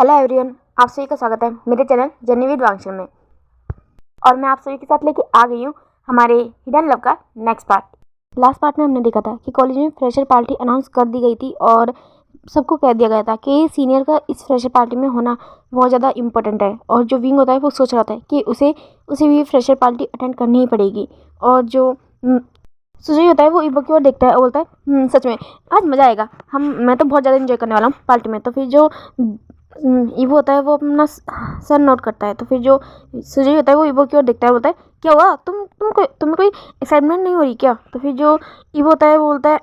Hello everyone, आप सभी का स्वागत है मेरे चैनल जर्नी विद वांगशल में। और मैं आप सभी के साथ लेके आ गई हूँ हमारे हिडन लव का नेक्स्ट पार्ट। लास्ट पार्ट में हमने देखा था कि कॉलेज में फ्रेशर पार्टी अनाउंस कर दी गई थी और सबको कह दिया गया था कि सीनियर का इस फ्रेशर पार्टी में होना बहुत ज़्यादा इंपॉर्टेंट है। और जो विंग होता है वो सोच रहा था कि उसे भी फ्रेशर पार्टी अटेंड करनी ही पड़ेगी। और जो सुजय होता है वो इबो की ओर देखता है और बोलता है सच में आज मज़ा आएगा, मैं तो बहुत ज़्यादा एंजॉय करने वाला हूँ पार्टी में। तो फिर जो इबो होता है वो अपना सर नोट करता है। तो फिर जो सुजय होता है वो इबो की ओर देखता है, बोलता है क्या हुआ, तुम्हें कोई एक्साइटमेंट नहीं हो रही क्या? तो फिर जो इबो होता है वो बोलता है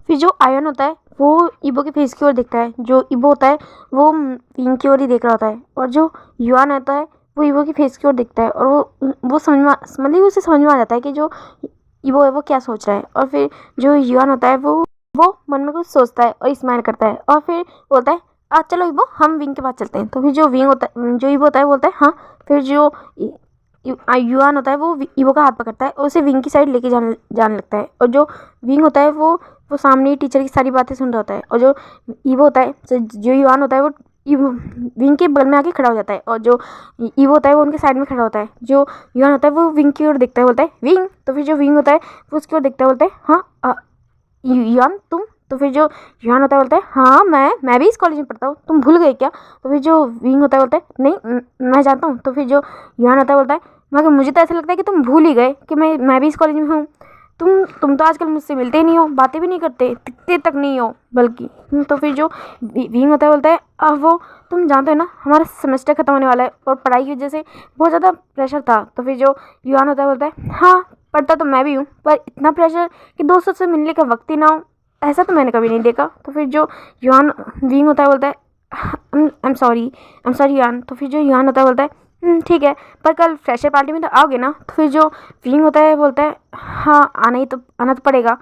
फिर जो आयन होता है वो इबो के फेस की ओर देखता है। जो इबो होता है वो विंग की ओर ही देख रहा होता है। और जो युआन होता है वो इबो के फेस की ओर देखता है और वो उसे समझ में आ जाता है कि जो इबो है वो क्या सोच रहा है। और फिर जो युआन होता है वो मन में कुछ सोचता है और स्माइल करता है और फिर बोलता है चलो इबो हम विंग के पास चलते हैं। तो फिर जो इबो होता है बोलता है हाँ। फिर जो युआन होता है वो इबो का हाथ पकड़ता है और उसे विंग की साइड लेके जाने लगता है। और जो विंग होता है वो सामने टीचर की सारी बातें सुन रहा होता है। और जो इबो होता है जो युआन होता है वो विंग के बगल में आके खड़ा हो जाता है और जो इबो होता है वो उनके साइड में खड़ा होता है। जो युआन होता है वो विंग की ओर देखता है, बोलता है विंग। तो फिर जो विंग होता है वो उसकी ओर देखता है, बोलता है हाँ युआन तुम? तो फिर जो युआन होता है बोलता है हाँ मैं भी इस कॉलेज में पढ़ता हूँ, तुम भूल गए क्या? तो फिर जो विंग होता है बोलता है नहीं मैं जानता हूँ। तो फिर जो युआन होता है बोलता है मगर मुझे तो ऐसा लगता है कि तुम भूल ही गए कि मैं भी इस कॉलेज में हूँ। तुम तो आजकल मुझसे मिलते ही नहीं हो, बातें भी नहीं करते, दिखते तक नहीं हो बल्कि। तो फिर जो विंग होता है बोलता है वो तुम जानते हो ना हमारा सेमेस्टर खत्म होने वाला है और पढ़ाई की वजह से बहुत ज़्यादा प्रेशर था। तो फिर जो युआन होता है बोलता है हाँ पढ़ता तो मैं भी हूँ, पर इतना प्रेशर कि दोस्तों से मिलने का वक्त ही ना हो, ऐसा तो मैंने कभी नहीं देखा। तो फिर जो विंग होता है बोलता है आई एम सॉरी युआन। तो फिर जो युआन होता है बोलता है ठीक है, पर कल फ्रेशर पार्टी में तो आओगे ना? तो फिर जो विंग होता है बोलता है हाँ आना तो पड़ेगा,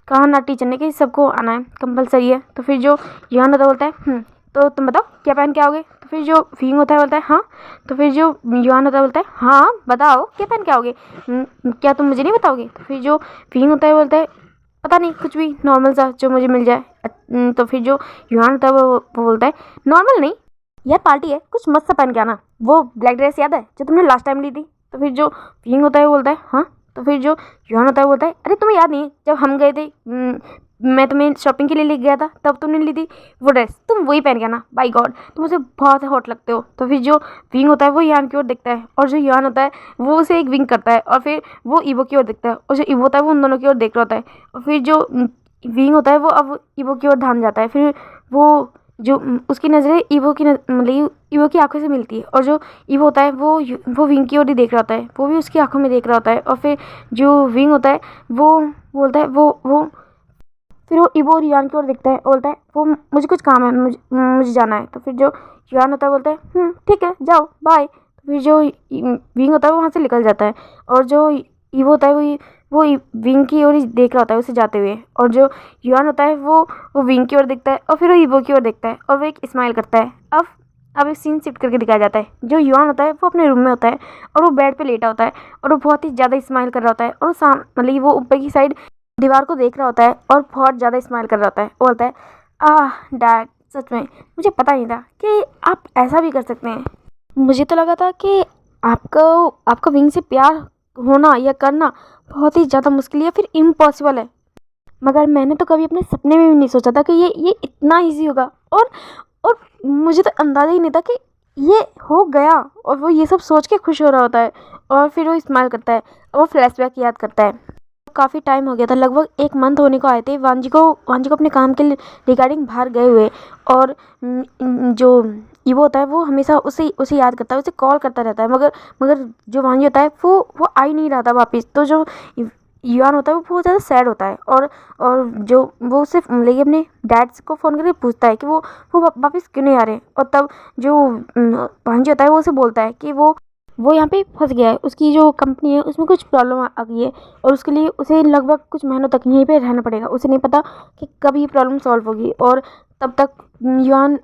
कहा ना टीचर ने कि सबको आना है, कंपलसरी है। तो फिर जो युआन होता है बोलता है तो तुम बताओ क्या पहन के आओगे? तो फिर जो विंग होता है बोलता है हाँ। तो फिर जो युआन होता है बोलता है हाँ बताओ क्या पहन के आओगे, क्या तुम मुझे नहीं बताओगे? तो फिर जो विंग होता है बोलता है पता नहीं कुछ भी नॉर्मल सा जो मुझे मिल जाए। तो फिर जो युआन होता है वो बोलता है नॉर्मल नहीं यार पार्टी है, कुछ मस्त सा पहन के आना, वो ब्लैक ड्रेस याद है जो तुमने लास्ट टाइम ली थी? तो फिर जो विंग होता है वो बोलता है हाँ। तो फिर जो युआन होता है बोलता है अरे तुम्हें याद नहीं जब हम गए थे मैं तुम्हें शॉपिंग के लिए लेके गया था तब तुमने ली थी वो ड्रेस, तुम वही पहन के आना, बाई गॉड तुम मुझे बहुत हॉट लगते हो। तो फिर जो विंग होता है वो युआन की ओर देखता है और जो युआन होता है वो उसे एक विंग करता है और फिर वो इबो की ओर देखता है और जो इबो होता है वो उन दोनों की ओर देख रहा होता है। और फिर जो विंग होता है वो अब इबो की ओर ध्यान जाता है। फिर वो जो उसकी नज़रें इबो की मतलब इबो की आंखों से मिलती है और जो इबो होता है वो विंग की ओर ही देख रहा होता है, वो भी उसकी आंखों में देख रहा होता है। और फिर जो विंग होता है वो बोलता है वो फिर वो इबो और युआन की ओर देखता है और बोलता है वो मुझे कुछ काम है, मुझे जाना है। तो फिर जो युआन होता है बोलता है ठीक है जाओ बाय। तो फिर जो विंग होता है वो वहाँ से निकल जाता है और जो इबो होता है वो विंग की ओर ही देख रहा होता है उसे जाते हुए। और जो युआन होता है वो विंग की ओर देखता है और फिर वो इबो की ओर देखता है और वो एक स्माइल करता है। अब एक सीन शिफ्ट करके दिखाया जाता है। जो युआन होता है वो अपने रूम में होता है और वो बेड पे लेटा होता है और वो बहुत ही ज़्यादा स्माइल कर रहा होता है और मतलब वो ऊपर की साइड दीवार को देख रहा होता है और बहुत ज़्यादा स्माइल कर रहा होता है। वो बोलता है डैड सच में मुझे पता नहीं था कि आप ऐसा भी कर सकते हैं। मुझे तो लगा था कि आपका विंग से प्यार होना या करना बहुत ही ज़्यादा मुश्किल या फिर इम्पॉसिबल है, मगर मैंने तो कभी अपने सपने में भी नहीं सोचा था कि ये इतना ईजी होगा। और मुझे तो अंदाज़ा ही नहीं था कि ये हो गया। और वो ये सब सोच के खुश हो रहा होता है और फिर वो स्माइल करता है और वो फ्लैशबैक याद करता है। काफ़ी टाइम हो गया था, लगभग 1 मंथ होने को आए थे वांजी को अपने काम के रिगार्डिंग बाहर गए हुए। और जो इवो होता है वो हमेशा उसे याद करता है, उसे कॉल करता रहता है, मगर जो वांजी होता है वो आ ही नहीं रहा था वापस। तो जो युआन होता है वो बहुत ज़्यादा सैड होता है और जो वो उसे लेके अपने डैड को फ़ोन करके पूछता है कि वो वापस क्यों नहीं आ रहे। और तब जो वांजी होता है वो उसे बोलता है कि वो यहाँ पे फंस गया है, उसकी जो कंपनी है उसमें कुछ प्रॉब्लम आ गई है और उसके लिए उसे लगभग कुछ महीनों तक यहीं पे रहना पड़ेगा। उसे नहीं पता कि कब ये प्रॉब्लम सॉल्व होगी और तब तक युआन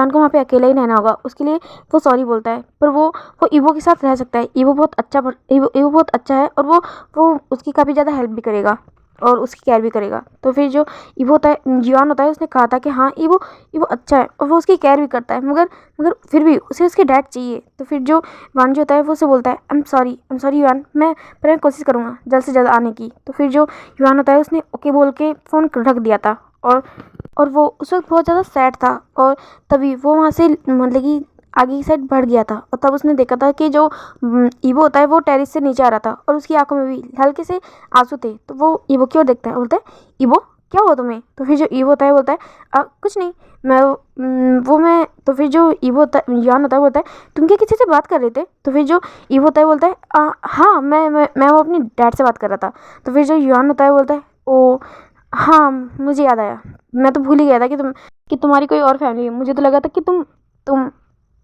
को वहाँ पे अकेला ही रहना होगा। उसके लिए वो सॉरी बोलता है, पर वो इवो के साथ रह सकता है। इवो बहुत अच्छा है और वो उसकी काफ़ी ज़्यादा हेल्प भी करेगा। और उसकी केयर भी करेगा। तो फिर जो ईवो होता है, युआन होता है, उसने कहा था कि हाँ ईवो ईवो अच्छा है और वो उसकी केयर भी करता है, मगर मगर फिर भी उसे उसके डैड चाहिए। तो फिर जो वांजी होता है वो उसे बोलता है आई एम सॉरी युआन, मैं कोशिश करूँगा जल्द से जल्द आने की। तो फिर जो युआन होता है उसने ओके बोल के फ़ोन रख दिया था और वो उस वक्त बहुत ज़्यादा सैड था। और तभी वो वहाँ से मतलब कि आगे की साइड बढ़ गया था और तब उसने देखा था कि जो ईवो होता है वो टेरिस से नीचे आ रहा था और उसकी आंखों में भी हल्के से आंसू थे। तो वो ईवो की ओर देखता है, बोलता है ईवो क्या हुआ तुम्हें? तो फिर जो ईवो होता है बोलता है कुछ नहीं, मैं तो फिर जो ईवो होता है, युआन होता है, बोलता है तुम क्या किसी से बात कर रहे थे? तो फिर जो ईवो होता है बोलता है हाँ मैं वो अपनी डैड से बात कर रहा था। तो फिर जो युआन होता है बोलता है ओ हाँ मुझे याद आया, मैं तो भूल ही गया था कि तुम्हारी कोई और फैमिली है, मुझे तो लगा था कि तुम।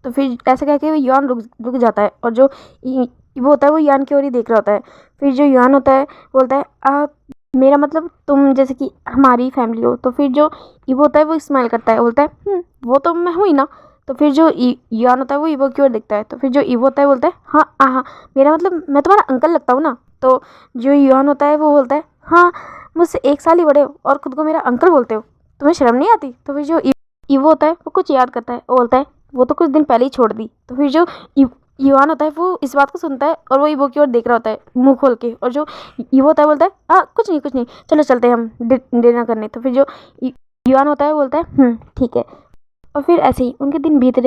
तो फिर ऐसे कह के युआन रुक जाता है और जो वो होता है वो युआन की ओर ही देख रहा होता है। फिर जो युआन होता है बोलता है मेरा मतलब तुम जैसे कि हमारी फैमिली हो। तो फिर जो ईवो होता है वो स्माइल करता है, बोलता है वो तो मैं हूँ ही ना। तो फिर जो युआन होता है वो ईवो की ओर देखता है। तो फिर जो ईवो होता है बोलता है हाँ मेरा मतलब मैं तुम्हारा अंकल लगता हूँ ना। तो जो युआन होता है वो बोलता है हाँ मुझसे 1 साल ही बड़े हो और खुद को मेरा अंकल बोलते हो, तुम्हें शर्म नहीं आती? तो फिर जो ईवो होता है वो कुछ याद करता है, वो बोलता है वो तो कुछ दिन पहले ही छोड़ दी। तो फिर जो युआन होता है वो इस बात को सुनता है और वो ईवो की ओर देख रहा होता है मुंह खोल के। और जो ईवो होता है बोलता है कुछ नहीं चलो चलते हैं हम डिनर करने। तो फिर जो युआन होता है बोलता है ठीक है। और फिर ऐसे ही उनके दिन बीत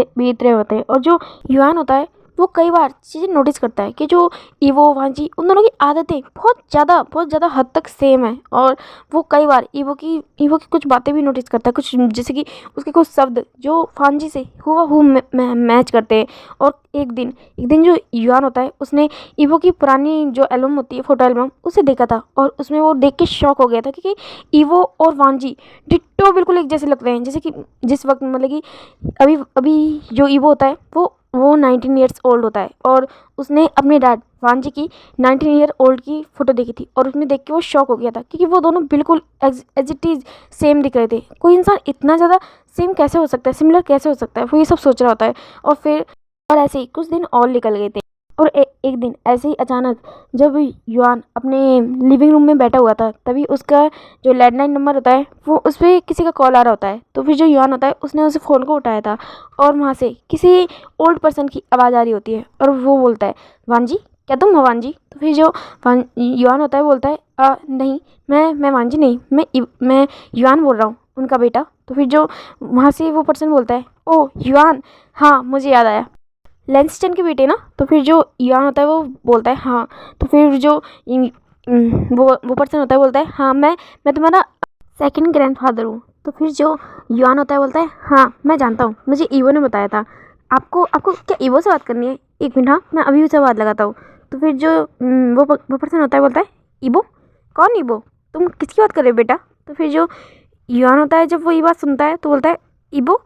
रहे होते हैं और जो युआन होता है वो कई बार चीज़ें नोटिस करता है कि जो ईवो वांजी उन दोनों की आदतें बहुत ज़्यादा हद तक सेम है। और वो कई बार ईवो की कुछ बातें भी नोटिस करता है, कुछ जैसे कि उसके कुछ शब्द जो वांजी से हुबहू मैच करते हैं। और एक दिन जो युआन होता है उसने ईवो की पुरानी जो एल्बम होती है, फोटो एल्बम, उसे देखा था और उसमें वो देख के शॉक हो गया था क्योंकि ईवो और वांजी डिट्टो बिल्कुल एक जैसे लगते हैं। जैसे कि जिस वक्त मतलब कि अभी जो ईवो होता है वो 19 ईयर्स ओल्ड होता है और उसने अपने डैड वांजी की 19 ईयर ओल्ड की फ़ोटो देखी थी और उसमें देख के वो शॉक हो गया था क्योंकि वो दोनों बिल्कुल एज इट इज़ सेम दिख रहे थे। कोई इंसान इतना ज़्यादा सेम कैसे हो सकता है, सिमिलर कैसे हो सकता है, वो ये सब सोच रहा होता है। और ऐसे ही कुछ दिन और निकल गए थे और एक दिन ऐसे ही अचानक जब युआन अपने लिविंग रूम में बैठा हुआ था तभी उसका जो लैंडलाइन नंबर होता है वो उस पर किसी का कॉल आ रहा होता है। तो फिर जो युआन होता है उसने उस फ़ोन को उठाया था और वहाँ से किसी ओल्ड पर्सन की आवाज़ आ रही होती है और वो बोलता है वांजी क्या तुम हो वांजी? तो फिर जो युआन होता है बोलता है नहीं मैं वांजी नहीं, मैं युआन बोल रहा हूँ, उनका बेटा। तो फिर जो वहाँ से वो पर्सन बोलता है ओ युआन, हाँ मुझे याद आया, लेंसटन के बेटे ना? तो फिर जो युआन होता है वो बोलता है हाँ। तो फिर जो वो पर्सन होता है बोलता है हाँ मैं तुम्हारा सेकंड ग्रैंडफादर हूँ। तो फिर जो युआन होता है बोलता है हाँ मैं जानता हूँ, मुझे ईवो ने बताया था। आपको क्या ईवो से बात करनी है? 1 मिनट, हाँ मैं अभी उसे बात लगाता हूँ। तो फिर जो वो पर्सन होता है बोलता है ईवो? कौन ईवो? तुम किसकी बात कर रहे हो बेटा? तो फिर जो युआन होता है जब वो ये बात सुनता है तो बोलता है ईवो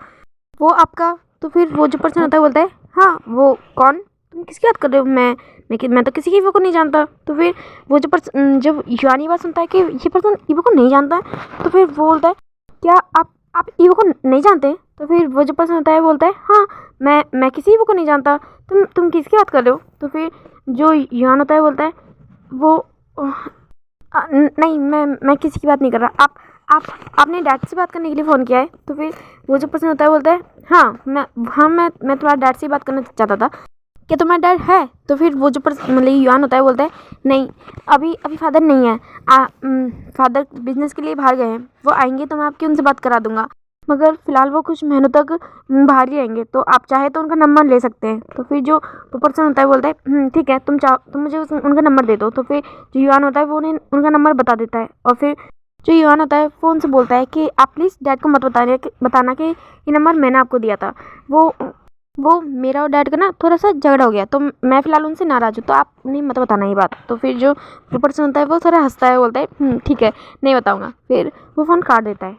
वो आपका? तो फिर वो जो पर्सन होता है बोलता है हाँ वो कौन? तुम किसकी बात कर रहे हो? मैं तो किसी ईवो को नहीं जानता। तो फिर वो जब युआन ये बात सुनता है कि ये पर्सन ईवो को नहीं जानता है तो फिर वो बोलता है क्या आप ईवो को नहीं जानते? तो फिर वो जो पर्सन होता है बोलता है हाँ मैं किसी ईवो को नहीं जानता, तुम किसकी बात कर रहे हो? तो फिर जो युआन होता है बोलता है वो नहीं मैं किसी की बात नहीं कर रहा, आपने डैड से बात करने के लिए फ़ोन किया है? तो फिर वो जो पर्सन होता है बोलता है मैं तुम्हारे डैड से बात करना चाहता था, क्या तुम्हारा डैड है? तो फिर वो जो मतलब युआन होता है बोलता है नहीं अभी फादर नहीं है, फादर बिजनेस के लिए बाहर गए हैं, वो आएंगे तो मैं आपकी उनसे बात करा दूंगा, मगर फ़िलहाल वो कुछ महीनों तक बाहर ही रहेंगे, तो आप चाहे तो उनका नंबर ले सकते हैं। तो फिर जो वो पर्सन होता है बोलता है ठीक है, तुम मुझे उनका नंबर दे दो। तो फिर जो युआन होता है वो उन्हें उनका नंबर बता देता है और फिर जो युआन होता है फ़ोन से बोलता है कि आप प्लीज़ डैड को मत बताना कि ये नंबर मैंने आपको दिया था। वो मेरा और डैड का ना थोड़ा सा झगड़ा हो गया तो मैं फ़िलहाल उनसे नाराज़ हूँ, तो आप नहीं मत बताना ये बात। तो फिर जो पर्सन होता है वो थोड़ा हंसता है, बोलता है ठीक है नहीं बताऊँगा। फिर वो फ़ोन काट देता है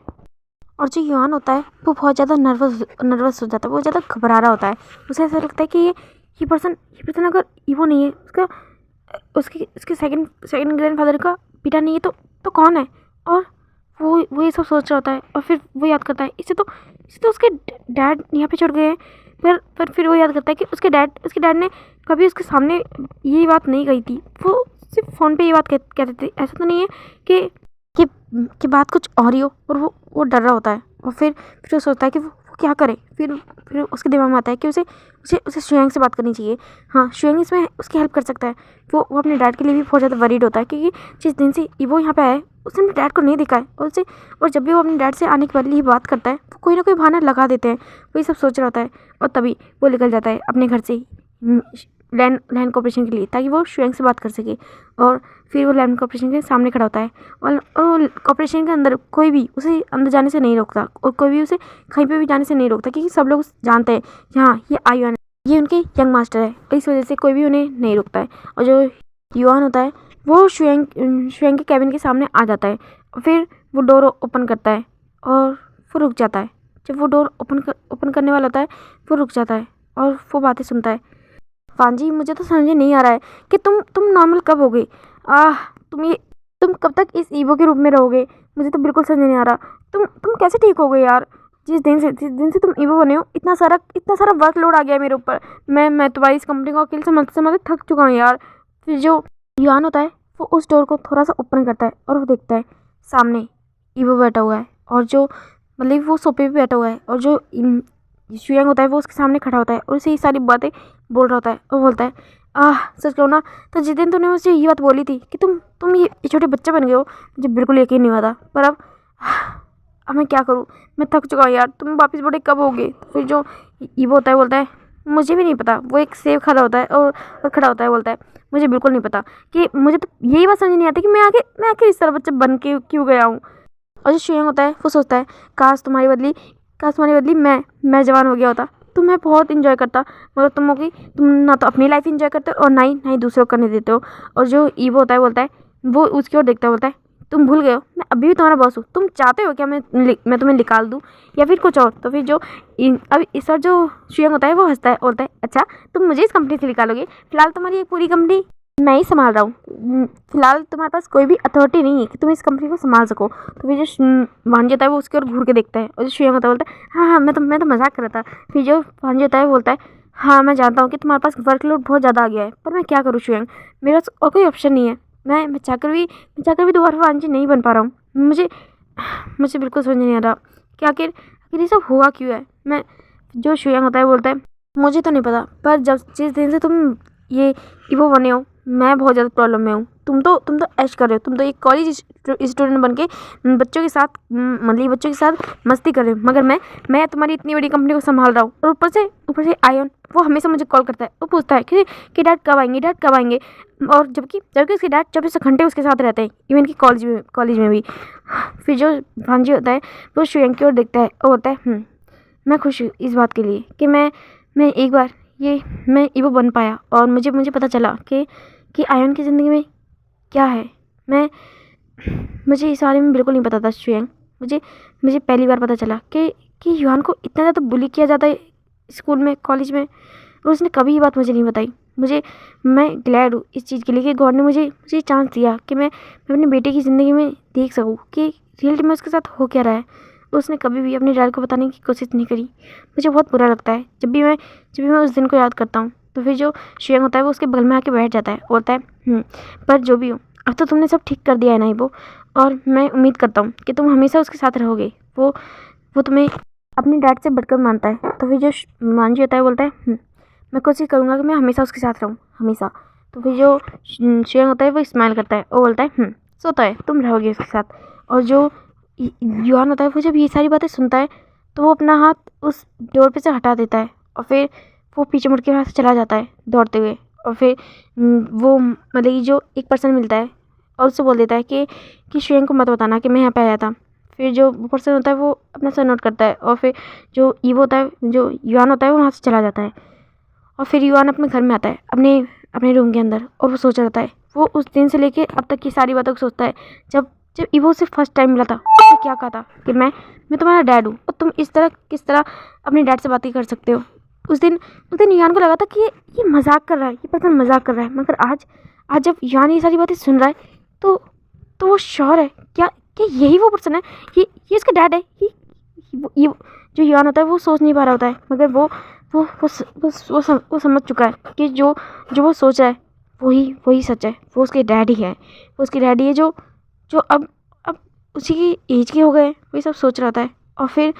और जो युआन होता है वो बहुत ज़्यादा नर्वस हो जाता है, बहुत ज़्यादा घबरा रहा होता है। उसे ऐसा लगता है कि ये पर्सन अगर ईवो नहीं है, उसके सेकंड ग्रैंडफादर का बेटा नहीं है तो कौन है? और वो ये सब सोच रहा होता है और फिर वो याद करता है इसे तो उसके डैड यहाँ पे छोड़ गए हैं। पर फिर वो याद करता है कि उसके डैड ने कभी उसके सामने ये बात नहीं कही थी, वो सिर्फ फ़ोन पे ये बात कहते थे। ऐसा तो नहीं है कि कि बात कुछ और ही हो, और वो डर रहा होता है। और फिर वो सोचता है कि वो क्या करे। फिर उसके दिमाग में आता है कि उसे उसे उसे शुयांग से बात करनी चाहिए। हाँ, शुयांग इसमें उसकी हेल्प कर सकता है। वो अपने डैड के लिए भी बहुत ज़्यादा वरीड होता है, क्योंकि जिस दिन से वो यहाँ पे आया है उसने अपने डैड को नहीं देखा है। और जब भी वो अपने डैड से आने के वाली ही बात करता है, वो कोई ना कोई बहाना लगा देते हैं। वही सब सोच रहा होता है, और तभी वो निकल जाता है अपने घर से लैंड कॉर्पोरेशन के लिए, ताकि वो शुयांग से बात कर सके। और फिर वो लैंड कॉर्पोरेशन के सामने खड़ा होता है, और कॉर्पोरेशन के अंदर कोई भी उसे अंदर जाने से नहीं रोकता, और कोई भी उसे कहीं पे भी जाने से नहीं रोकता, क्योंकि सब लोग जानते हैं कि हाँ, ये आयुआन, ये उनके यंग मास्टर है। इस वजह से कोई भी उन्हें नहीं रोकता है। और जो युआन होता है वो शुयांग के कैबिन के सामने आ जाता है। फिर वो डोर ओपन करता है और वो रुक जाता है। जब वो डोर ओपन करने वाला होता है, वो रुक जाता है और वो बातें सुनता है। वांजी, मुझे तो समझ नहीं आ रहा है कि तुम नॉर्मल कब होगे। तुम कब तक इस ईवो के रूप में रहोगे। मुझे तो बिल्कुल समझ नहीं आ रहा। तुम कैसे ठीक हो गए यार। जिस दिन से तुम ईवो बने हो, इतना सारा वर्कलोड आ गया है मेरे ऊपर। मैं तुम्हारी इस कंपनी को अकेले संभालते थक चुका हूँ यार। फिर जो युआन होता है वो उस डोर को थोड़ा सा ओपन करता है, और वो देखता है सामने ईवो बैठा हुआ है, और जो मतलब वो सोफे पे बैठा हुआ है, और जो शुयांग होता है वो उसके सामने खड़ा होता है, और उसे ये सारी बातें बोल रहा होता है। और बोलता है, सच कहो ना, तो जिस दिन तूने मुझे ये बात बोली थी कि तुम ये छोटे बच्चे बन गए हो, मुझे बिल्कुल यकीन नहीं हुआ था। पर अब मैं क्या करूँ, मैं थक चुका हूँ यार। तुम वापस बड़े कब होगे। तो फिर जो ईवो होता है बोलता है, मुझे भी नहीं पता। वो एक सेब खा रहा होता है और खड़ा होता है, बोलता है, मुझे बिल्कुल नहीं पता। कि मुझे तो यही बात समझ नहीं आती कि मैं आखिर इस तरह बच्चा बन के क्यों गया हूँ। और जो शुयांग होता है वो सोचता है, काश तुम्हारी बदली मैं जवान हो गया होता, तो मैं बहुत इंजॉय करता। मगर तुम ना तो अपनी लाइफ इंजॉय करते हो, और ना ही दूसरों को करने देते हो। और जो ईवो होता है बोलता है, वो उसकी ओर देखता है, बोलता है, तुम भूल गए हो, मैं अभी भी तुम्हारा बॉस हूँ। तुम चाहते हो क्या मैं तुम्हें निकाल दूँ या फिर कुछ और। तो फिर जो अब इस बार जो शुयांग होता है वो हंसता है, बोलता है, अच्छा तुम मुझे इस कंपनी से निकालोगे। फिलहाल तुम्हारी ये पूरी कंपनी मैं ही संभाल रहा हूँ। फिलहाल तुम्हारे पास कोई भी अथॉरिटी नहीं है कि तुम इस कंपनी को संभाल सको। तो फिर जो वांजी होता है वो उसकी ओर घूर के देखता है, और जो शुयांग होता है बोलता है, हाँ मैं तो मजाक कर रहा था। फिर जो वांजी होता है बोलता है, हाँ मैं जानता हूँ कि तुम्हारे पास वर्कलोड बहुत ज़्यादा आ गया है, पर मैं क्या करूँ शुयांग, मेरे पास और कोई ऑप्शन नहीं है। मैं चाहकर भी दोबारा वांजी नहीं बन पा रहा हूँ। मुझे बिल्कुल समझ नहीं आ रहा कि आखिर ये सब हुआ क्यों है। मैं जो शुयांग होता है बोलता है, मुझे तो नहीं पता, पर जिस दिन से तुम ये ईवो बने हो, मैं बहुत ज़्यादा प्रॉब्लम में हूँ। तुम तो ऐश कर रहे हो। तुम तो एक कॉलेज स्टूडेंट बन के बच्चों के साथ मस्ती कर रहे हो। मगर मैं तुम्हारी इतनी बड़ी कंपनी को संभाल रहा हूँ, और ऊपर से आयन वो हमेशा मुझे कॉल करता है। वो पूछता है कि डैड कब आएंगे। और जबकि उसके डैड 24 घंटे उसके साथ रहते हैं, इवन कि कॉलेज में भी। फिर जो भांजी होता है वो शुयांग की ओर देखता है और बोलता है, मैं खुश हूँ इस बात के लिए कि मैं एक बार मैं ईवो बन पाया, और मुझे पता चला कि आयन की ज़िंदगी में क्या है। मुझे इस बारे में बिल्कुल नहीं पता था शुयांग। मुझे पहली बार पता चला कि युआन को इतना ज़्यादा बुली किया जाता है स्कूल में, कॉलेज में, और उसने कभी ये बात मुझे नहीं बताई। मैं ग्लैड हूँ इस चीज़ के लिए कि गॉड ने मुझे चांस दिया कि मैं अपने बेटे की ज़िंदगी में देख सकूँ कि रियलिटी में उसके साथ हो क्या रहा है। उसने कभी भी अपने डैड को बताने की कोशिश नहीं करी। मुझे बहुत बुरा लगता है जब भी मैं उस दिन को याद करता हूँ। तो फिर जो शुयांग होता है वो उसके बगल में आके बैठ जाता है, बोलता है, पर जो भी हो, अब तो तुमने सब ठीक कर दिया है ना ईवो, और मैं उम्मीद करता हूँ कि तुम हमेशा उसके साथ रहोगे। वो तुम्हें अपने डैड से बढ़कर मानता है। तो फिर जो मांझी होता है बोलता है, मैं कोशिश करूँगा कि मैं हमेशा उसके साथ रहूँ, हमेशा। तो फिर जो शुयांग होता है वो स्माइल करता है और बोलता है, सोता है, तुम रहोगे उसके साथ। और जो युआन होता है वो जब ये सारी बातें सुनता है, तो वो अपना हाथ उस डोर पे से हटा देता है, और फिर वो पीछे मुड़ के वहाँ से चला जाता है दौड़ते हुए। और फिर वो मतलब जो एक पर्सन मिलता है और उससे बोल देता है कि शुयांग को मत बताना कि मैं यहाँ पे आया था। फिर जो पर्सन होता है वो अपना सर नोट करता है, और फिर जो ईवो होता है, जो युआन होता है, वो वहाँ से चला जाता है। और फिर युआन अपने घर में आता है, अपने रूम के अंदर, और वो सोच रहा है। वो उस दिन से लेके अब तक की सारी बातों को सोचता है। जब ईवो से फर्स्ट टाइम मिला था, उसने क्या कहा था कि मैं तुम्हारा डैड हूँ, और तुम किस तरह अपने डैड से बातें कर सकते हो। उस दिन युआन को लगा था कि ये मजाक कर रहा है, ये पर्सन मजाक कर रहा है। मगर आज जब युआन ये सारी बातें सुन रहा है, तो वो श्योर है क्या यही वो पर्सन है, ये उसका डैड है। ये जो युआन होता है वो सोच नहीं पा रहा होता है, मगर वो समझ चुका है कि जो वो सोच रहा है वही सच है। वो उसके डैडी है, वो उसके डैडी है जो अब उसी की एज के हो गए, वही सब सोच रहा था। और फिर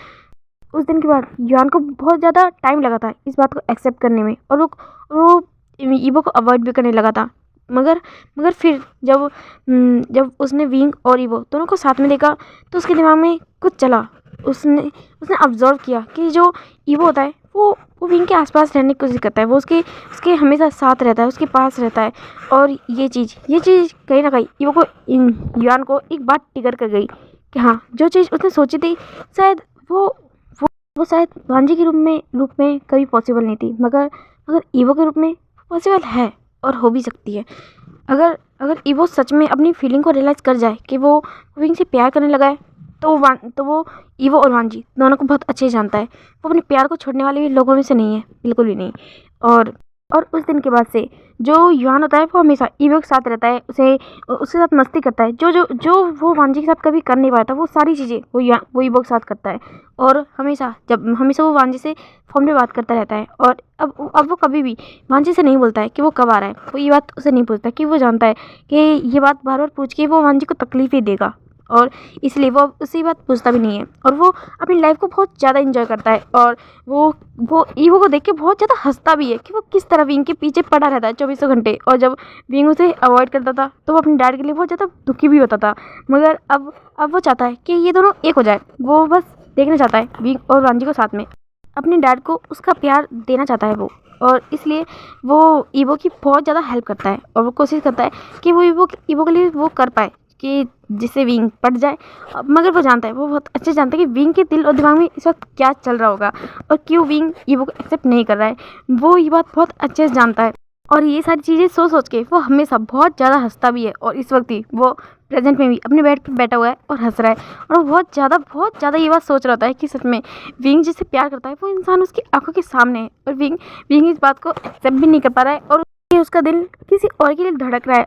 उस दिन के बाद युआन को बहुत ज़्यादा टाइम लगा था इस बात को एक्सेप्ट करने में, और वो ईवो को अवॉइड भी करने लगा था। मगर मगर फिर जब उसने विंग और ईवो दोनों को साथ में देखा तो उसके दिमाग में कुछ चला। उसने उसने ऑब्जर्व किया कि जो ईवो होता है वो विंग के आसपास रहने की कोशिश करता है, वो उसके हमेशा साथ रहता है, उसके पास रहता है। और ये चीज़ कहीं ना कहीं ईवो को युआन को एक बात ट्रिगर कर गई कि हाँ, जो चीज़ उसने सोची थी शायद वो शायद वांजी के रूप में कभी पॉसिबल नहीं थी, मगर ईवो के रूप में पॉसिबल है और हो भी सकती है। अगर अगर ईवो सच में अपनी फीलिंग को रियलाइज़ कर जाए कि वो विंग से प्यार करने लगा है, तो वो ईवो और वांजी दोनों को बहुत अच्छे से जानता है। वो अपने प्यार को छोड़ने वाले लोगों में से नहीं है, बिल्कुल भी नहीं। और उस दिन के बाद से जो युआन होता है वो हमेशा ईवो के साथ रहता है, उसके साथ मस्ती करता है। जो वो वांजी के साथ कभी कर नहीं पाया था, वो सारी चीज़ें वो ईवो के साथ करता है। और हमेशा वो वांजी से फ़ोन पे बात करता रहता है। और अब वो कभी भी वांजी से नहीं बोलता है कि वो कब आ रहा है। वो ये बात उसे नहीं पूछता कि वो जानता है कि ये बात बार बार पूछ के वो वांजी को तकलीफ ही देगा, और इसलिए वो उससे बात पूछता भी नहीं है। और वो अपनी लाइफ को बहुत ज़्यादा इंजॉय करता है। और वो ईवो को देख के बहुत ज़्यादा हंसता भी है कि वो किस तरह विंग के पीछे पड़ा रहता है 24 घंटे। और जब विंग उसे अवॉइड करता था तो वो अपने डैड के लिए बहुत ज़्यादा दुखी भी होता था। मगर अब वो चाहता है कि ये दोनों एक हो जाए। वो बस देखना चाहता है विंग और वांजी को साथ में, अपने डैड को उसका प्यार देना चाहता है वो। और इसलिए वो ईवो की बहुत ज़्यादा हेल्प करता है, और वो कोशिश करता है कि वो ईवो के लिए वो कर पाए कि जिससे विंग पट जाए। मगर वो जानता है, वो बहुत अच्छे से जानता है कि विंग के दिल और दिमाग में इस वक्त क्या चल रहा होगा और क्यों विंग ईवो को एक्सेप्ट नहीं कर रहा है। वो ये बात बहुत अच्छे से जानता है। और ये सारी चीज़ें सोच के वो हमेशा बहुत ज़्यादा हंसता भी है। और इस वक्त ही वो प्रेजेंट में भी अपने बेड पर बैठा हुआ है और हंस रहा है। और वो बहुत ज़्यादा ये बात सोच रहा होता है कि सच में विंग जिससे प्यार करता है वो इंसान उसकी आंखों के सामने है, और विंग इस बात को एक्सेप्ट भी नहीं कर पा रहा है। और उसका दिल किसी और के लिए धड़क रहा है,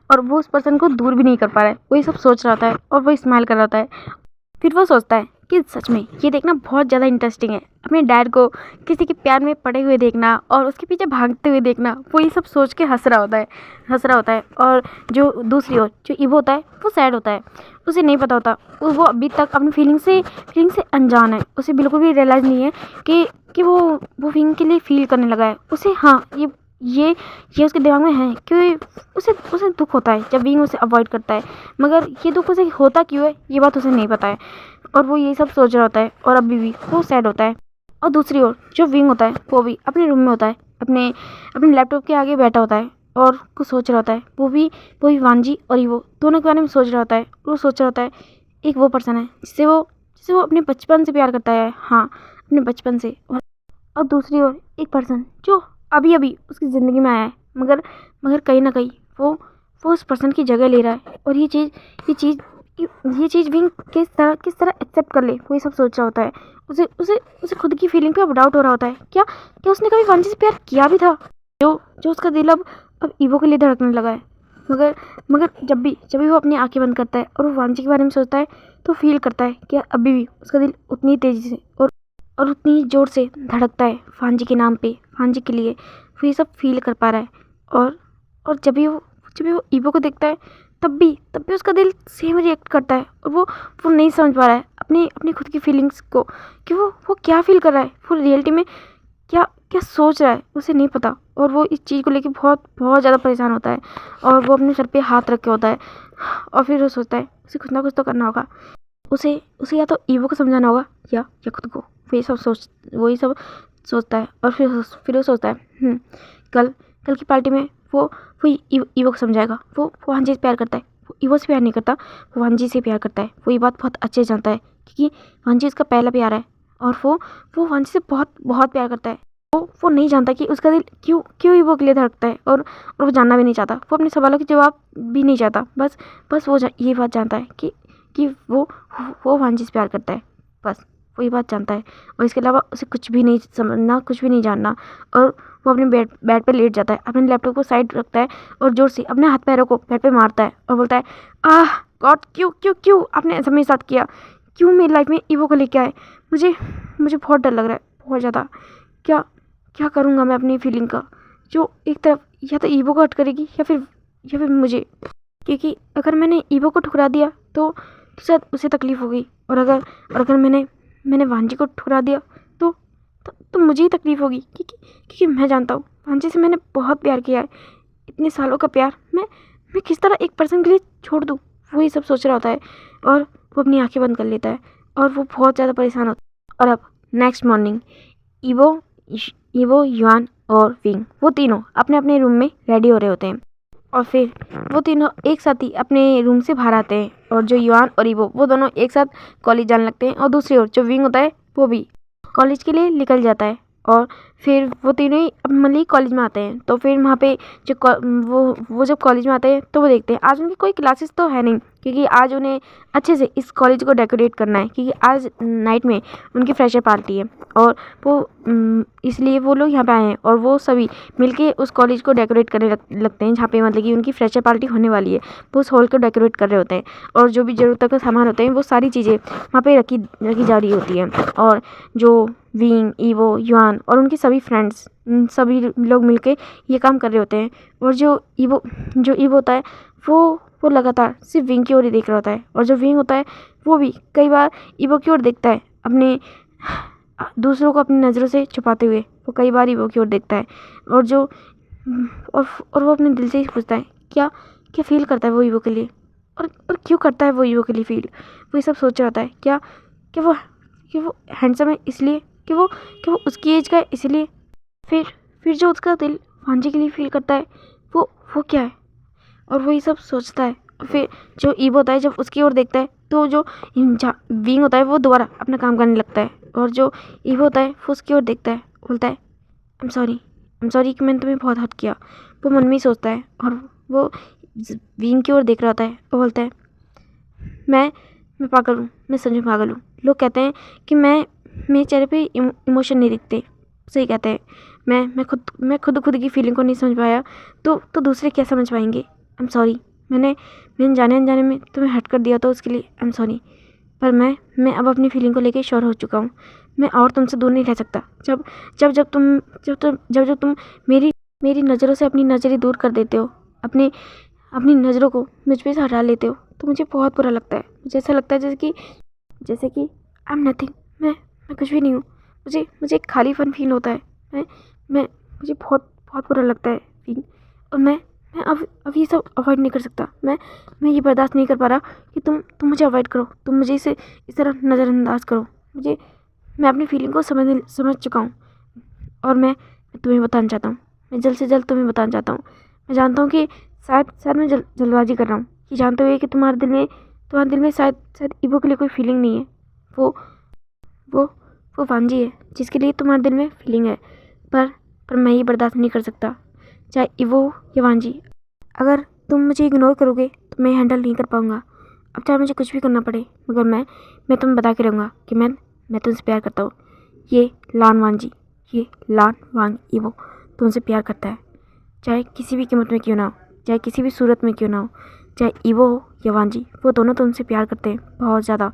और वो उस पर्सन को दूर भी नहीं कर पा रहा है। वो ये सब सोच रहा होता है और वो स्माइल कर रहा होता है। फिर वो सोचता है कि सच में ये देखना बहुत ज़्यादा इंटरेस्टिंग है, अपने डैड को किसी के प्यार में पड़े हुए देखना और उसके पीछे भागते हुए देखना। वो ये सब सोच के हंस रहा होता है। और जो दूसरी ओर जो ईवो होता है वो सैड होता है। उसे नहीं पता होता, वो अभी तक अपनी फीलिंग से अनजान है। उसे बिल्कुल भी रियलाइज़ नहीं है कि वो विंग के लिए फील करने लगा है। उसे हाँ, ये उसके दिमाग में है कि उसे दुख होता है जब विंग उसे अवॉइड करता है। मगर ये दुख उसे होता क्यों है ये बात उसे नहीं पता है, और वो ये सब सोच रहा होता है। और अभी भी वो सैड होता है। और दूसरी ओर जो विंग होता है वो भी अपने रूम में होता है, अपने लैपटॉप के आगे बैठा होता है और कुछ सोच रहा होता है। वो भी वांजी और ईवो दोनों के बारे में सोच रहा होता है। वो सोच रहा होता है एक वो पर्सन है जिससे वो अपने बचपन से प्यार करता है, हाँ, अपने बचपन से। और दूसरी ओर एक पर्सन जो अभी उसकी ज़िंदगी में आया है, मगर कहीं ना कहीं वो उस पर्सन की जगह ले रहा है। और ये चीज़ विंग किस तरह एक्सेप्ट कर ले, वो ये सब सोच रहा होता है। उसे खुद की फीलिंग पे अब डाउट हो रहा होता है, क्या उसने कभी वांजी से प्यार किया भी था, जो उसका दिल अब ईवो के लिए धड़कने लगा है। मगर जब भी वो अपनी आंखें बंद करता है और वो वांजी के बारे में सोचता है तो फील करता है कि अभी भी उसका दिल उतनी तेज़ी से और उतनी ज़ोर से धड़कता है वांजी के नाम पे, वांजी के लिए। वो ये सब फील कर पा रहा है। और जब भी वो ईवो को देखता है तब भी उसका दिल सेम रिएक्ट करता है। और वो नहीं समझ पा रहा है अपनी खुद की फीलिंग्स को कि वो क्या फील कर रहा है, वो रियलिटी में क्या सोच रहा है, उसे नहीं पता। और वो इस चीज़ को लेके बहुत ज़्यादा परेशान होता है, और वो अपने सर पे हाथ रखे होता है। और फिर वो सोचता है उसे कुछ ना कुछ तो करना होगा। उसे या तो ईवो को समझाना होगा या खुद को। वही सब सोचता है। और फिर वो सोचता है कल की पार्टी में वो ईवो को समझाएगा। वो वांजी से प्यार करता है, वो ईवो से प्यार नहीं करता, वो वांजी से प्यार करता है। वो ये बात बहुत अच्छे से जानता है क्योंकि वांजी उसका पहला प्यार है, और वो वांजी से बहुत प्यार करता है। वो नहीं जानता कि उसका दिल क्यों ईवो के लिए धड़कता है, और वो जानना भी नहीं चाहता। वो अपने सवालों के जवाब भी नहीं चाहता। बस वो ये बात जानता है कि वो वांजी से प्यार करता है, बस वो ये बात जानता है। और इसके अलावा उसे कुछ भी नहीं समझना, कुछ भी नहीं जानना। और वो अपने बेड पे लेट जाता है, अपने लैपटॉप को साइड रखता है और जोर से अपने हाथ पैरों को बेड पे मारता है और बोलता है, आह गॉड, क्यों आपने ऐसा मेरे साथ किया, क्यों मेरी लाइफ में ईवो को लेके आए। मुझे बहुत डर लग रहा है, बहुत ज़्यादा। क्या करूँगा मैं अपनी फीलिंग का, जो एक तरफ या तो ईवो को हर्ट करेगी या फिर मुझे। क्योंकि अगर मैंने ईवो को ठुकरा दिया तो शायद उसे तकलीफ़ हो गई, और अगर मैंने वांजी को ठुकरा दिया तो मुझे ही तकलीफ़ होगी, क्योंकि मैं जानता हूँ वांजी से मैंने बहुत प्यार किया है। इतने सालों का प्यार मैं किस तरह एक पर्सन के लिए छोड़ दूँ, वो ये सब सोच रहा होता है, और वो अपनी आंखें बंद कर लेता है, और वो बहुत ज़्यादा परेशान होता है। और अब नेक्स्ट मॉर्निंग ईवो, युआन और विंग, वो तीनों अपने अपने रूम में रेडी हो रहे होते हैं, और फिर वो तीनों एक साथ ही अपने रूम से बाहर आते हैं। और जो युआन और ईवो, वो दोनों एक साथ कॉलेज जाने लगते हैं, और दूसरी ओर जो विंग होता है वो भी कॉलेज के लिए निकल जाता है। और फिर वो तीनों ही मतलब कॉलेज में आते हैं। तो फिर वहाँ पे जो वो जब कॉलेज में आते हैं तो वो देखते हैं आज उनकी कोई क्लासेस तो है नहीं, क्योंकि आज उन्हें अच्छे से इस कॉलेज को डेकोरेट करना है, क्योंकि आज नाइट में उनकी फ्रेशर पार्टी है, और वो इसलिए वो लोग यहाँ पे आए हैं, और वो सभी मिलके उस कॉलेज को डेकोरेट करने लगते हैं, जहाँ पे मतलब कि उनकी फ्रेशर पार्टी होने वाली है। वो उस हॉल को डेकोरेट कर रहे होते हैं, और जो भी ज़रूरत का सामान होते हैं वो सारी चीज़ें वहाँ पे रखी जा रही होती हैं। और जो विंग, ईवो, युआन और उनके सभी फ्रेंड्स, सभी लोग मिलके ये काम कर रहे होते हैं। और जो ईवो होता है वो लगातार सिर्फ विंग की ओर ही देख रहा होता है, और जो विंग होता है वो भी कई बार ईवो की ओर देखता है, अपने दूसरों को अपनी नज़रों से छुपाते हुए वो कई बार ईवो की ओर देखता है। और जो और वो अपने दिल से ही पूछता है क्या फील करता है वो ईवो के लिए, और क्यों करता है वो ईवो के लिए फील। वो ये सब सोच रहा होता है, क्या वो हैंडसम है इसलिए, कि वो उसकी एज का है इसलिए। फिर जो उसका दिल वांजी के लिए फील करता है वो क्या है, और वो ये सब सोचता है। और फिर जो ईवो होता है जब उसकी ओर देखता है तो जो विंग होता है वो दोबारा अपना काम करने लगता है, और जो ईवो होता है वो उसकी ओर देखता है, बोलता है आई एम सॉरी कि मैंने तुम्हें बहुत हर्ट किया। वो मन में ही सोचता है, और वो विंग की ओर देख रहा होता है और बोलता है मैं पागल हूँ, मैं सच में पागल हूँ। लोग कहते हैं कि मेरे चेहरे पे इमोशन नहीं दिखते, सही कहते हैं। मैं खुद की फीलिंग को नहीं समझ पाया तो दूसरे क्या समझ पाएंगे। आई एम सॉरी, मैंने जाने अनजाने में तुम्हें हर्ट कर दिया तो उसके लिए आई एम सॉरी। पर मैं अब अपनी फीलिंग को लेके श्योर हो चुका हूँ। मैं और तुमसे दूर नहीं रह सकता। जब तुम मेरी नज़रों से अपनी नज़रें दूर कर देते हो, अपनी नज़रों को मुझ पे से हटा लेते हो, तो मुझे बहुत बुरा लगता है। मुझे ऐसा लगता है जैसे कि आई एम नथिंग, मैं कुछ भी नहीं हूँ। मुझे एक खालीपन फील होता है। मुझे बहुत बहुत बुरा लगता है फील, और मैं अब ये सब अवॉइड नहीं कर सकता। मैं ये बर्दाश्त नहीं कर पा रहा कि तुम मुझे अवॉइड करो, तुम मुझे इस तरह नज़रअंदाज करो। मैं अपनी फीलिंग को समझ चुका हूँ, और मैं तुम्हें बताना चाहता हूँ। मैं जल्द से जल्द तुम्हें बताना चाहता हूँ। मैं जानता हूँ कि शायद मैं जल्दबाजी कर रहा हूँ, कि जानते हुए कि तुम्हारे दिल में शायद ईवो के लिए कोई फीलिंग नहीं है। वो वांजी है जिसके लिए तुम्हारे दिल में फीलिंग है, पर मैं ये बर्दाश्त नहीं कर सकता, चाहे ईवो या वांजी। अगर तुम मुझे इग्नोर करोगे तो मैं हैंडल नहीं कर पाऊँगा। अब चाहे मुझे कुछ भी करना पड़े, मगर मैं तुम्हें बता के रहूँगा कि मैं तुमसे प्यार करता हूँ। ये लान वांग ईवो तुमसे प्यार करता है, चाहे किसी भी कीमत में क्यों ना हो, चाहे किसी भी सूरत में क्यों ना हो। चाहे ईवो हो या वांजी, वो दोनों तुमसे प्यार करते हैं बहुत ज़्यादा,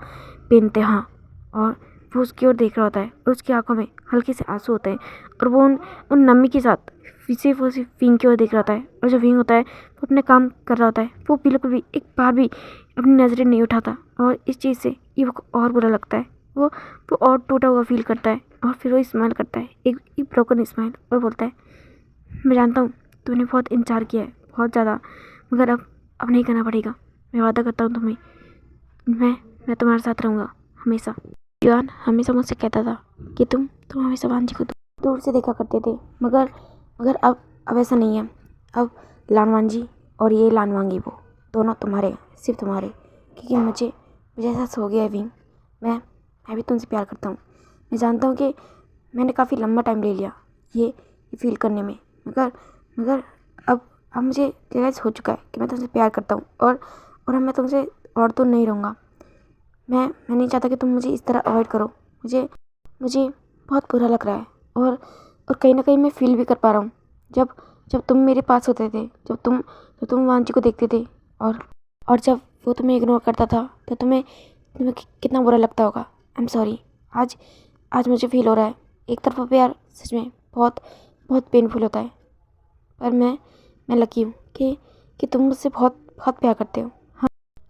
बेइंतहा। और वो उसकी ओर देख रहा होता है, और उसकी आंखों में हल्के से आंसू होते हैं, और वो उन नमी के साथ सिर्फ विंग की ओर देख रहा होता है। और जो विंग होता है वो अपने काम कर रहा होता है, वो बिल्कुल भी एक बार भी अपनी नज़रें नहीं उठाता। और इस चीज़ से ईवो को और बुरा लगता है। वो और टूटा हुआ फील करता है, और फिर वो स्माइल करता है, एक ब्रोकन स्माइल, और बोलता है मैं जानता हूँ तूने बहुत इंतजार किया है, बहुत ज़्यादा, मगर अब नहीं करना पड़ेगा। मैं वादा करता हूँ तुम्हें, मैं तुम्हारे साथ रहूँगा हमेशा। युआन हमेशा मुझसे कहता था कि तुम हमेशा वांजी को दूर से देखा करते थे, मगर अब ऐसा नहीं है। अब लान वांजी और ये लान वांगी वो दोनों तुम्हारे, सिर्फ तुम्हारे, क्योंकि मुझे एहसास हो गया है विंग, मैं भी तुमसे प्यार करता हूँ। मैं जानता हूँ कि मैंने काफ़ी लंबा टाइम ले लिया ये फील करने में, मगर अब मुझे रियलाइज़ हो चुका है कि मैं तुमसे प्यार करता हूँ, और अब मैं तुमसे और तो नहीं रहूँगा। मैं नहीं चाहता कि तुम मुझे इस तरह अवॉइड करो। मुझे बहुत बुरा लग रहा है, और कहीं ना कहीं मैं फील भी कर पा रहा हूँ। जब तुम मेरे पास होते थे, जब तुम वांजी को देखते थे, और जब वो तुम्हें इग्नोर करता था, तो तुम्हें कितना बुरा लगता होगा। I am sorry. आज मुझे फील हो रहा है, एक तरफा प्यार सच में बहुत बहुत पेनफुल होता है, पर मैं लकी हूँ कि तुम मुझसे बहुत बहुत प्यार करते हो।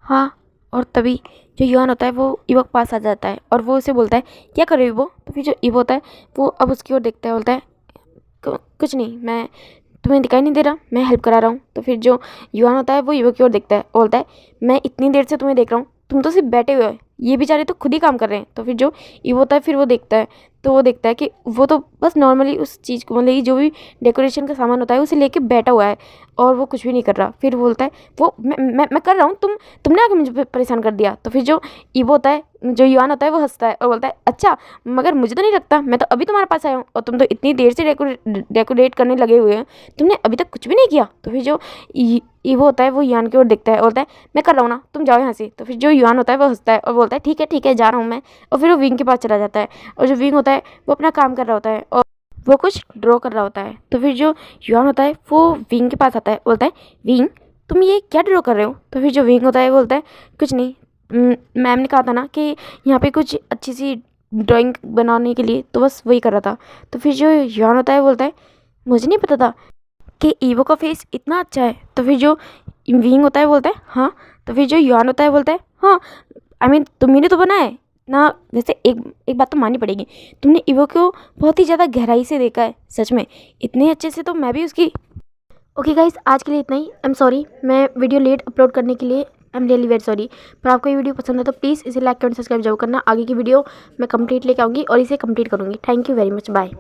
हाँ, और तभी जो युआन होता है वो ईवो के पास आ जाता है और वो उसे बोलता है क्या कर रहे हो ईवो। तो फिर जो ईवो होता है वो अब उसकी ओर देखता है, बोलता है कुछ नहीं, मैं तुम्हें दिखाई नहीं दे रहा, मैं हेल्प करा रहा हूँ। तो फिर जो युआन होता है वो ईवो की ओर देखता है और बोलता है मैं इतनी देर से तुम्हें देख रहा हूँ, तुम तो सिर्फ बैठे हुए हो, ये बेचारे तो खुद ही काम कर रहे हैं। तो फिर जो ईवो होता है फिर वो देखता है, तो वो देखता है कि वो तो बस नॉर्मली उस चीज़ को, मतलब जो भी डेकोरेशन का सामान होता है उसे लेके बैठा हुआ है और वो कुछ भी नहीं कर रहा। फिर वो बोलता है वो मैं कर रहा हूँ, तुमने आके मुझे परेशान कर दिया। तो फिर जो ईवो होता है, जो युआन होता है, वो हंसता है और बोलता है अच्छा, मगर मुझे तो नहीं लगता, मैं तो अभी तुम्हारे पास आया हूँ और तुम तो इतनी देर से डेकोरेट करने लगे हुए हैं, तुमने अभी तक कुछ भी नहीं किया। तो फिर जो ईवो होता है वो युआन की ओर देखता है और बोलता है मैं कर रहा हूँ ना, तुम जाओ यहाँ से। तो फिर जो युआन होता है वो हंसता है और बोलता है ठीक है जा रहा हूँ मैं। और फिर वो विंग के पास चला जाता है और जो विंग होता है वो अपना काम कर रहा होता है और वो कुछ ड्रॉ कर रहा होता है। तो फिर जो युआन होता है वो विंग के पास आता है, बोलता है विंग तुम ये क्या ड्रॉ कर रहे हो। तो फिर जो विंग होता है वो बोलता है कुछ नहीं, मैम ने कहा था ना कि यहाँ पे कुछ अच्छी सी ड्राइंग बनाने के लिए, तो बस वही कर रहा था। तो फिर जो युआन होता है बोलता है मुझे नहीं पता था कि ईवो का फेस इतना अच्छा है। तो फिर जो विंग होता है बोलता है हाँ। तो फिर जो युआन होता है बोलता है हाँ, आई मीन तुम्ही ने तो बनाया है ना। वैसे एक एक बात तो माननी पड़ेगी, तुमने ईवो को बहुत ही ज़्यादा गहराई से देखा है, सच में इतने अच्छे से तो मैं भी उसकी। ओके गाइस, आज के लिए इतना ही। आई एम सॉरी, मैं वीडियो लेट अपलोड करने के लिए I am really very sorry. पर आपको ये वीडियो पसंद है तो प्लीज़ इसे लाइक कमेंट सब्सक्राइब जरूर करना। आगे की वीडियो मैं कंप्लीट लेके आऊँगी और इसे कंप्लीट करूँगी। Thank you very much, bye.